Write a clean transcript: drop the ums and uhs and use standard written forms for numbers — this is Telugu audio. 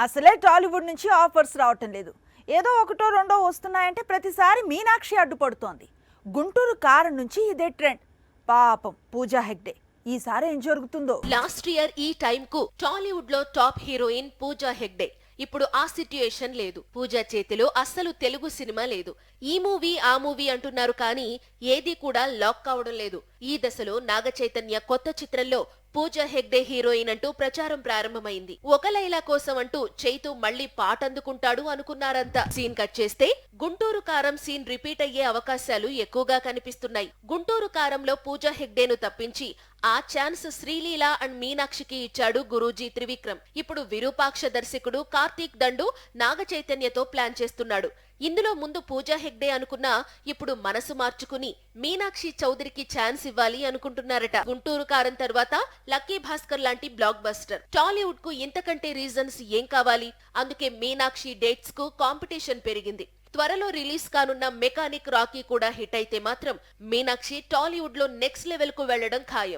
అసలే టాలీవుడ్ నుంచి ఆఫర్స్ రావటం లేదు. ఏదో ఒకటో రెండో వస్తున్నాయంటే ప్రతిసారి మీనాక్షి అడ్డుపడుతోంది. గుంటూరు కారం నుంచి ఇదే ట్రెండ్. పాపం పూజా హెగ్డే ఈసారి ఏం జరుగుతుందో. లాస్ట్ ఇయర్ ఈ టైం కు టాలీవుడ్ లో టాప్ హీరోయిన్ పూజా హెగ్డే. ఇప్పుడు ఆ సిట్యుయేషన్ లేదు. పూజా చేతిలో అస్సలు తెలుగు సినిమా లేదు. ఈ మూవీ ఆ మూవీ అంటున్నారు కానీ ఏది కూడా లాక్ కావడం లేదు. ఈ దశలో నాగ చైతన్య కొత్త చిత్రంలో పూజా హెగ్డే హీరోయిన్ అంటూ ప్రచారం ప్రారంభమైంది. ఒక లైలా కోసం అంటూ చైతు మళ్లీ పాట అందుకుంటాడు అనుకున్నారంతా. సీన్ కట్ చేస్తే గుంటూరు కారం సీన్ రిపీట్ అయ్యే అవకాశాలు ఎక్కువగా కనిపిస్తున్నాయి. గుంటూరు కారంలో పూజా హెగ్డేను తప్పించి ఆ ఛాన్స్ శ్రీలీల అండ్ మీనాక్షికి ఇచ్చాడు గురూజీ త్రివిక్రమ్. ఇప్పుడు విరూపాక్ష దర్శకుడు కార్తీక్ దండు నాగ చైతన్యతో ప్లాన్ చేస్తున్నాడు. ఇందులో ముందు పూజా హెగ్డే అనుకున్నా ఇప్పుడు మనసు మార్చుకుని మీనాక్షి చౌదరికి ఛాన్స్ ఇవ్వాలి అనుకుంటున్నారట. గుంటూరు కారం తర్వాత లక్కీ భాస్కర్ లాంటి బ్లాక్ బస్టర్. టాలీవుడ్ కు ఇంతకంటే రీజన్స్ ఏం కావాలి? అందుకే మీనాక్షి డేట్స్ కు కాంపిటీషన్ పెరిగింది. త్వరలో రిలీజ్ కానున్న మెకానిక్ రాకీ కూడా హిట్ అయితే మాత్రం మీనాక్షి టాలీవుడ్ లో నెక్స్ట్ లెవెల్ కు వెళ్లడం ఖాయం.